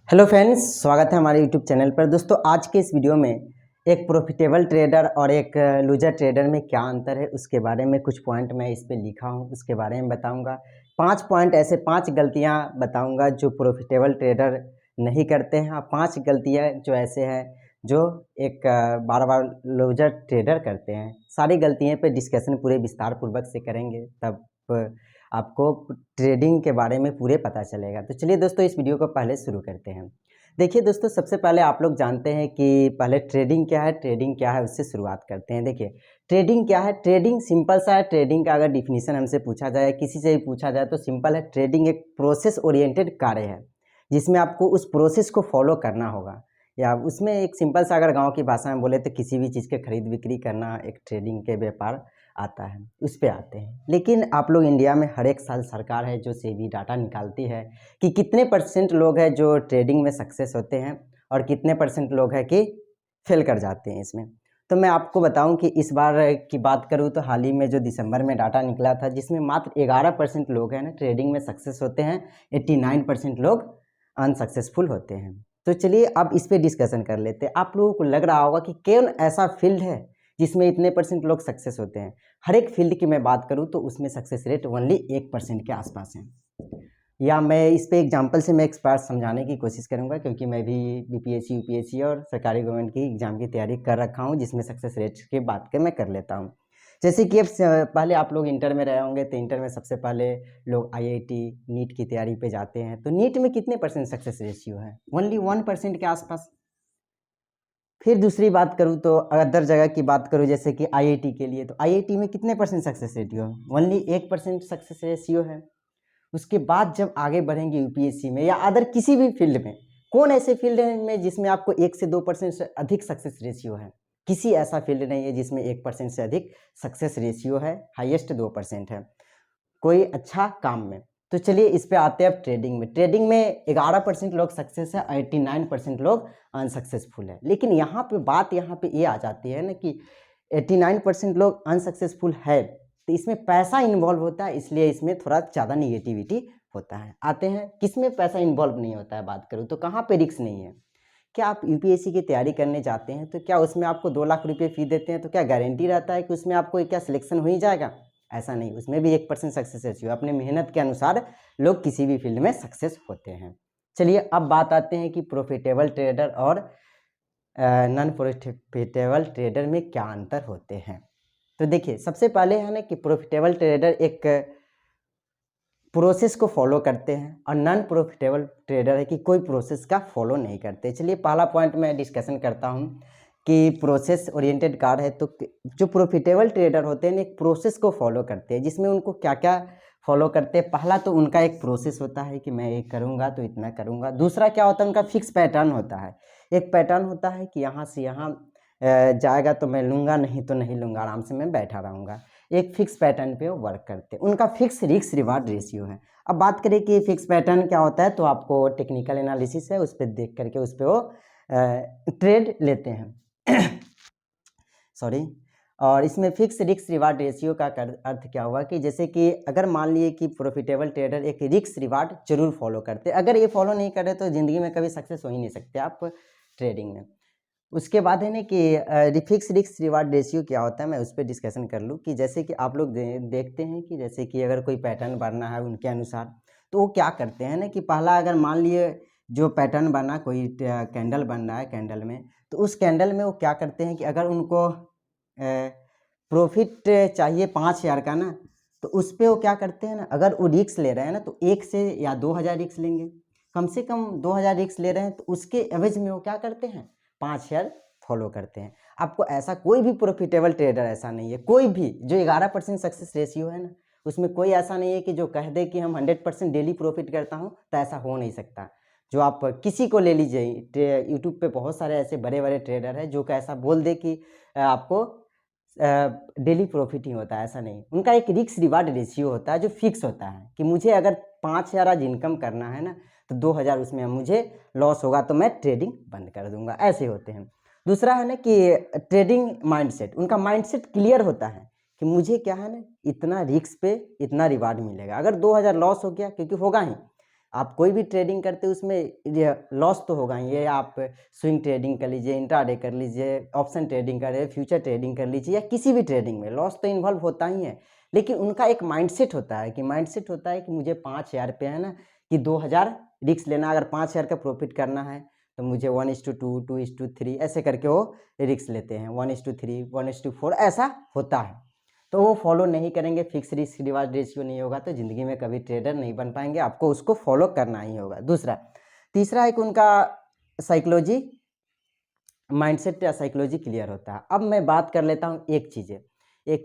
Hello friends, स्वागत है हमारे यूट्यूब चैनल पर। दोस्तों, आज के इस वीडियो में एक प्रॉफिटेबल ट्रेडर और एक लूजर ट्रेडर में क्या अंतर है उसके बारे में कुछ पॉइंट मैं इस पे लिखा हूँ, उसके बारे में बताऊँगा। 5 पॉइंट ऐसे 5 गलतियाँ बताऊँगा जो प्रॉफिटेबल ट्रेडर नहीं करते हैं और 5 गलतियाँ जो ऐसे हैं जो एक बार-बार लूजर ट्रेडर करते हैं। सारी गलतियों पे डिस्कशन पूरे विस्तार पूर्वक से करेंगे, तब आपको ट्रेडिंग के बारे में पूरे पता चलेगा। तो चलिए दोस्तों, इस वीडियो को पहले शुरू करते हैं। देखिए दोस्तों, सबसे पहले आप लोग जानते हैं कि पहले ट्रेडिंग क्या है उससे शुरुआत करते हैं। देखिए, ट्रेडिंग क्या है? ट्रेडिंग सिंपल सा है। ट्रेडिंग का अगर डिफिनीशन हमसे पूछा जाए, किसी से भी पूछा जाए, तो सिंपल है। ट्रेडिंग एक प्रोसेस ओरिएंटेड कार्य है जिसमें आपको उस प्रोसेस को फॉलो करना होगा, या उसमें एक सिंपल सा अगर गाँव की भाषा में बोले तो किसी भी चीज़ के खरीद बिक्री करना एक ट्रेडिंग के व्यापार आता है, उस पे आते हैं। लेकिन आप लोग इंडिया में हर एक साल सरकार है जो सेबी डाटा निकालती है कि कितने % लोग हैं जो ट्रेडिंग में सक्सेस होते हैं और कितने % लोग हैं कि फेल कर जाते हैं इसमें। तो मैं आपको बताऊं कि इस बार की बात करूं तो हाल ही में जो दिसंबर में डाटा निकला था, जिसमें मात्र 11% लोग हैं ना ट्रेडिंग में सक्सेस होते हैं, 89% लोग अनसक्सेसफुल होते हैं। तो चलिए अब इस पे डिस्कशन कर लेते हैं। आप लोगों को लग रहा होगा कि कौन ऐसा फील्ड है जिसमें इतने % लोग सक्सेस होते हैं। हर एक फील्ड की मैं बात करूं तो उसमें सक्सेस रेट ओनली 1% के आसपास है। या मैं इस पे एग्जांपल से मैं एक्सपर्ट समझाने की कोशिश करूंगा, क्योंकि मैं भी बीपीएससी यूपीएससी और सरकारी गवर्नमेंट की एग्जाम की तैयारी कर रखा हूं, जिसमें सक्सेस रेट की बात के मैं कर लेता हूं। जैसे कि अब पहले आप लोग इंटर में रहे होंगे, तो इंटर में सबसे पहले लोग आईआईटी नीट की तैयारी पे जाते हैं। तो नीट में कितने % सक्सेस रेशियो है? ओनली 1% के आसपास। फिर दूसरी बात करूँ तो अदर जगह की बात करूँ, जैसे कि आईआईटी के लिए, तो आईआईटी में कितने % सक्सेस रेशियो है? ओनली 1% सक्सेस रेशियो है। उसके बाद जब आगे बढ़ेंगे यूपीएससी में या अदर किसी भी फील्ड में, कौन ऐसे फील्ड है में जिसमें आपको 1 से 2% से अधिक सक्सेस रेशियो है? किसी ऐसा फील्ड नहीं है जिसमें 1% से अधिक सक्सेस रेशियो है, हाईएस्ट 2% है कोई अच्छा काम में। तो चलिए इस पे आते हैं अब ट्रेडिंग में। ट्रेडिंग में 11% लोग सक्सेस है, 89% लोग अनसक्सेसफुल है। लेकिन यहाँ पे बात यहाँ पे ये आ जाती है ना कि 89% लोग अनसक्सेसफुल है, तो इसमें पैसा इन्वॉल्व होता है, इसलिए इसमें थोड़ा ज़्यादा निगेटिविटी होता है। आते हैं किस में पैसा इन्वॉल्व नहीं होता है, बात करूँ तो कहाँ पे रिस्क नहीं है। क्या आप यूपीएससी की तैयारी करने जाते हैं तो क्या उसमें आपको 2 लाख रुपये फी देते हैं तो क्या गारंटी रहता है कि उसमें आपको क्या सिलेक्शन हो ही जाएगा? ऐसा नहीं, उसमें भी 1% सक्सेस रेशियो। अपने मेहनत के अनुसार लोग किसी भी फील्ड में सक्सेस होते हैं। चलिए अब बात आते हैं कि प्रॉफिटेबल ट्रेडर और नॉन प्रॉफिटेबल ट्रेडर में क्या अंतर होते हैं। तो देखिए, सबसे पहले है ना कि प्रॉफिटेबल ट्रेडर एक प्रोसेस को फॉलो करते हैं और नॉन प्रॉफिटेबल ट्रेडर है कि कोई प्रोसेस का फॉलो नहीं करते। चलिए पहला पॉइंट मैं डिस्कशन करता हूं कि प्रोसेस ओरिएंटेड कार है। तो जो प्रॉफिटेबल ट्रेडर होते हैं एक प्रोसेस को फॉलो करते हैं, जिसमें उनको क्या क्या फॉलो करते हैं। पहला तो उनका एक प्रोसेस होता है कि मैं ये करूँगा तो इतना करूँगा। दूसरा क्या होता है, उनका फिक्स पैटर्न होता है। एक पैटर्न होता है कि यहाँ से यहाँ जाएगा तो मैं लूँगा, नहीं तो नहीं लूँगा, आराम से मैं बैठा रहूँगा। एक फिक्स पैटर्न पे वो वर्क करते हैं। उनका फिक्स रिस्क रिवार्ड रेशियो है। अब बात करें कि फिक्स पैटर्न क्या होता है, तो आपको टेक्निकल एनालिसिस है, उस पर देख करके उस पर वो ट्रेड लेते हैं सॉरी। और इसमें फिक्स रिस्क रिवार्ड रेशियो का अर्थ क्या हुआ कि जैसे कि अगर मान लिए कि प्रॉफिटेबल ट्रेडर एक रिस्क रिवार्ड जरूर फॉलो करते हैं। अगर ये फॉलो नहीं करे तो ज़िंदगी में कभी सक्सेस हो ही नहीं सकते आप ट्रेडिंग में। उसके बाद है ना कि फिक्स रिस्क रिवार्ड रेशियो क्या होता है, मैं उस पर डिस्कशन कर लूँ कि जैसे कि आप लोग देखते हैं कि जैसे कि अगर कोई पैटर्न बनना है उनके अनुसार, तो वो क्या करते हैं ना कि पहला अगर मान लिए जो पैटर्न बना, कोई कैंडल बन रहा है, कैंडल में, तो उस कैंडल में वो क्या करते हैं कि अगर उनको प्रॉफिट चाहिए 5,000 का ना, तो उस पर वो क्या करते हैं ना, अगर वो रिस्क ले रहे हैं ना तो 1 से या 2,000 रिस्क लेंगे। कम से कम 2,000 रिस्क ले रहे हैं तो उसके एवज में वो क्या करते हैं, 5,000 फॉलो करते हैं। आपको ऐसा कोई भी प्रॉफिटेबल ट्रेडर ऐसा नहीं है, कोई भी जो 11% सक्सेस रेशियो है ना, उसमें कोई ऐसा नहीं है कि जो कह दे कि हम 100% डेली प्रॉफिट करता हूँ, तो ऐसा हो नहीं सकता। जो आप किसी को ले लीजिए, यूट्यूब पे बहुत सारे ऐसे बड़े बड़े ट्रेडर हैं जो ऐसा बोल दे कि आपको डेली प्रॉफिट ही होता है, ऐसा नहीं। उनका एक रिस्क रिवार्ड रेशियो होता है जो फिक्स होता है कि मुझे अगर 5,000 आज इनकम करना है ना, तो 2,000 उसमें मुझे लॉस होगा तो मैं ट्रेडिंग बंद कर दूंगा, ऐसे होते हैं। दूसरा है ना कि ट्रेडिंग माइंडसेट, उनका माइंडसेट क्लियर होता है कि मुझे क्या है ना, इतना रिस्क पे इतना रिवार्ड मिलेगा। अगर 2,000 लॉस हो गया, क्योंकि होगा ही, आप कोई भी ट्रेडिंग करते हो उसमें ये लॉस तो होगा ही। ये आप स्विंग ट्रेडिंग कर लीजिए, इंट्राडे कर लीजिए, ऑप्शन ट्रेडिंग कर लीजिए, फ्यूचर ट्रेडिंग कर लीजिए, या किसी भी ट्रेडिंग में लॉस तो इन्वॉल्व होता ही है। लेकिन उनका एक माइंडसेट होता है कि मुझे 5,000 पे है ना कि 2,000 रिस्क लेना। अगर 5,000 का प्रॉफिट करना है तो मुझे 1:2, 2:3 ऐसे करके वो रिस्क लेते हैं। 1:3, 1:4 ऐसा होता है। तो वो फॉलो नहीं करेंगे, फिक्स रिस्क रिवार्ड रेशियो नहीं होगा तो ज़िंदगी में कभी ट्रेडर नहीं बन पाएंगे। आपको उसको फॉलो करना ही होगा। तीसरा एक उनका साइकोलॉजी, माइंडसेट या साइकोलॉजी क्लियर होता है। अब मैं बात कर लेता हूँ एक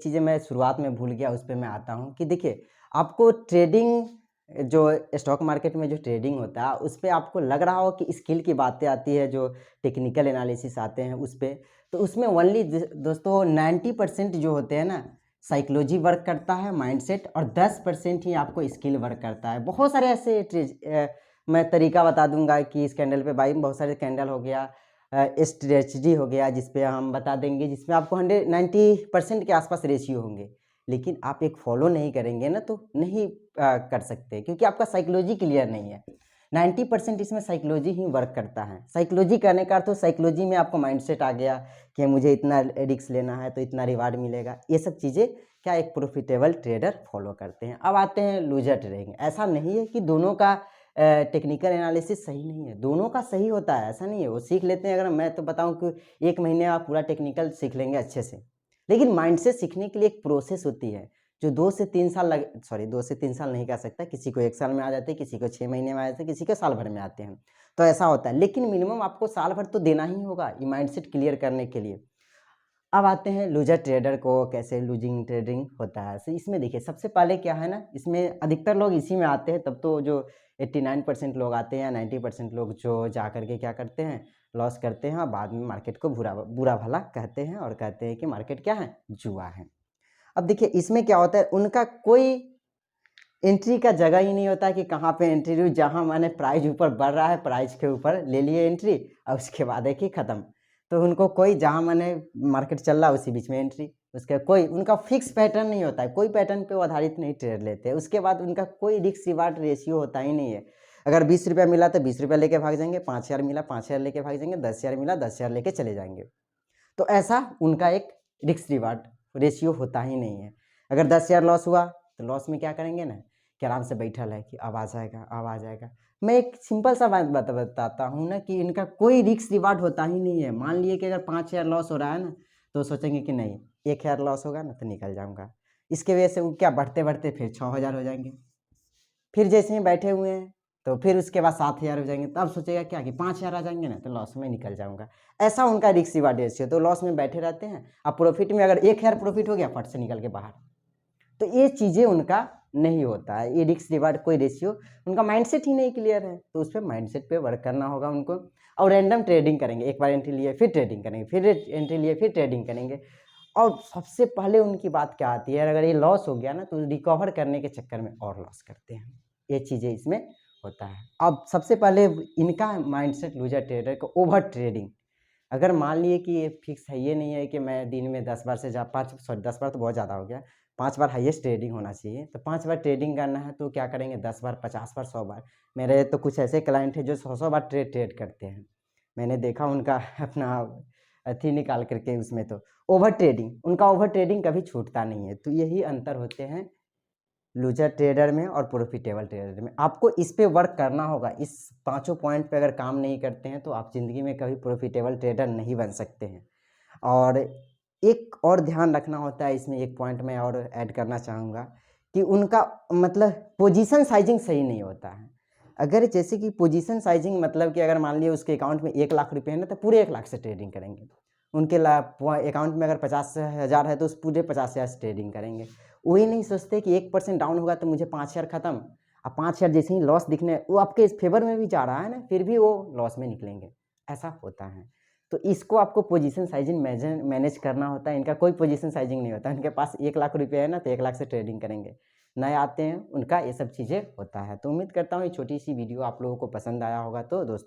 चीज़ें मैं शुरुआत में भूल गया, उस पे मैं आता हूँ कि देखिए, आपको ट्रेडिंग जो स्टॉक मार्केट में जो ट्रेडिंग होता है उस पे आपको लग रहा हो कि स्किल की बातें आती है, जो टेक्निकल एनालिसिस आते हैं उस पे, तो उसमें ओनली दोस्तों 90% जो होते हैं ना साइकोलॉजी वर्क करता है, माइंडसेट, और 10% ही आपको स्किल वर्क करता है। बहुत सारे ऐसे मैं तरीका बता दूंगा कि इस कैंडल पे भाई बहुत सारे कैंडल हो गया, स्ट्रेटजी हो गया, जिसपे हम बता देंगे, जिसमें आपको 90% के आसपास रेशियो होंगे। लेकिन आप एक फॉलो नहीं करेंगे ना तो नहीं कर सकते, क्योंकि आपका साइकोलॉजी क्लियर नहीं है। 90% इसमें साइकोलॉजी ही वर्क करता है। साइकोलॉजी करने का अर्थ तो साइकोलॉजी में आपको माइंडसेट आ गया कि मुझे इतना रिस्क लेना है तो इतना रिवार्ड मिलेगा। ये सब चीज़ें क्या एक प्रॉफिटेबल ट्रेडर फॉलो करते हैं। अब आते हैं लूजर ट्रेडिंग। ऐसा नहीं है कि दोनों का टेक्निकल एनालिसिस सही नहीं है, दोनों का सही होता है, ऐसा नहीं है। वो सीख लेते हैं। अगर मैं तो बताऊं कि 1 महीने आप पूरा टेक्निकल सीख लेंगे अच्छे से, लेकिन माइंडसेट सीखने के लिए एक प्रोसेस होती है जो 2 से 3 साल नहीं कह सकता, किसी को 1 साल में आ जाते हैं, किसी को 6 महीने में आ जाते हैं, किसी को साल भर में आते हैं। तो ऐसा होता है, लेकिन मिनिमम आपको साल भर तो देना ही होगा ये माइंडसेट क्लियर करने के लिए। अब आते हैं लूजर ट्रेडर को, कैसे लूजिंग ट्रेडिंग होता है। तो इसमें देखिए, सबसे पहले क्या है ना, इसमें अधिकतर लोग इसी में आते हैं। तब तो जो 89% लोग आते हैं या 90% लोग जो जा करके क्या करते हैं, लॉस करते हैं, और बाद में मार्केट को बुरा बुरा भला कहते हैं और कहते हैं कि मार्केट क्या है, जुआ है। अब देखिए, इसमें क्या होता है, उनका कोई एंट्री का जगह ही नहीं होता है कि कहाँ पे एंट्री लूँ। जहाँ मैंने प्राइस ऊपर बढ़ रहा है, प्राइस के ऊपर ले लिए एंट्री, और उसके बाद है कि ख़त्म। तो उनको कोई, जहाँ मैंने मार्केट चल रहा है उसी बीच में एंट्री, उसका कोई उनका फिक्स पैटर्न नहीं होता है, कोई पैटर्न पे वो आधारित नहीं ट्रेड लेते हैं। उसके बाद उनका कोई रिस्क रिवार्ड रेशियो होता ही नहीं है। अगर 20 रुपया मिला तो 20 रुपया लेके भाग जाएंगे, 5,000 मिला 5,000 लेके भाग जाएंगे, 10,000 मिला 10,000 लेके चले जाएंगे। तो ऐसा उनका एक रिस्क रिवार्ड रेशियो होता ही नहीं है। अगर 10,000 लॉस हुआ तो लॉस में क्या करेंगे ना कि आराम से बैठल है कि अब आ जाएगा, अब आ जाएगा। मैं एक सिंपल सा बात बताता हूँ ना कि इनका कोई रिस्क रिवार्ड होता ही नहीं है। मान लिए कि अगर 5,000 लॉस हो रहा है ना, तो सोचेंगे कि नहीं 1,000 लॉस होगा ना तो निकल जाऊंगा। इसके वजह से वो क्या, बढ़ते बढ़ते फिर 6,000 हो जाएंगे। फिर जैसे ही बैठे हुए हैं तो फिर उसके बाद 7,000 हो जाएंगे, तब सोचेगा क्या कि 5,000 आ जाएंगे ना तो लॉस में निकल जाऊंगा। ऐसा उनका रिस्क रिवार्ड रेशियो। तो लॉस में बैठे रहते हैं, अब प्रॉफिट में अगर 1,000 प्रॉफिट हो गया, फट से निकल के बाहर। तो ये चीज़ें उनका नहीं होता है, ये रिस्क रिवार्ड कोई रेशियो, उनका माइंडसेट ही नहीं क्लियर है। तो उस पर माइंडसेट पे वर्क करना होगा उनको। और रैंडम ट्रेडिंग करेंगे, एक बार एंट्री लिए फिर ट्रेडिंग करेंगे, फिर एंट्री लिए फिर ट्रेडिंग करेंगे। और सबसे पहले उनकी बात क्या आती है, अगर ये लॉस हो गया ना तो रिकवर करने के चक्कर में और लॉस करते हैं। ये चीज़ें इसमें होता है। अब सबसे पहले इनका माइंडसेट लूजर ट्रेडर को ओवर ट्रेडिंग। अगर मान लिए कि ये फिक्स है, ये नहीं है कि मैं दिन में 10 बार से 10 बार तो बहुत ज़्यादा हो गया, 5 बार हाईएस्ट ट्रेडिंग होना चाहिए। तो 5 बार ट्रेडिंग करना है तो क्या करेंगे, 10 बार, 50 बार, 100 बार। मेरे तो कुछ ऐसे क्लाइंट हैं जो 100 बार ट्रेड करते हैं। मैंने देखा उनका अपना अथी निकाल करके, उसमें तो ओवर ट्रेडिंग, उनका ओवर ट्रेडिंग कभी छूटता नहीं है। तो यही अंतर होते हैं लूजर ट्रेडर में और प्रॉफिटेबल ट्रेडर में। आपको इस पे वर्क करना होगा। इस पांचों पॉइंट पे अगर काम नहीं करते हैं तो आप ज़िंदगी में कभी प्रॉफिटेबल ट्रेडर नहीं बन सकते हैं। और एक और ध्यान रखना होता है इसमें, एक पॉइंट मैं और ऐड करना चाहूँगा कि उनका मतलब पोजीशन साइजिंग सही नहीं होता है। अगर जैसे कि पोजीशन साइजिंग मतलब कि अगर मान लिया उसके अकाउंट में 1,00,000 रुपये है ना, तो पूरे 1,00,000 से ट्रेडिंग करेंगे। उनके अकाउंट में अगर 50,000 है तो उस पूरे 50,000 से ट्रेडिंग करेंगे। वही नहीं सोचते कि 1% डाउन होगा तो मुझे 5,000 खत्म। अब 5,000 जैसे ही लॉस दिखने, वो आपके इस फेवर में भी जा रहा है ना, फिर भी वो लॉस में निकलेंगे। ऐसा होता है। तो इसको आपको पोजीशन साइजिंग मैनेज करना होता है। इनका कोई पोजीशन साइजिंग नहीं होता। इनके पास 1,00,000 रुपये है ना तो 1,00,000 से ट्रेडिंग करेंगे। नए आते हैं उनका ये सब चीज़ें होता है। तो उम्मीद करता हूँ ये छोटी सी वीडियो आप लोगों को पसंद आया होगा। तो दोस्तों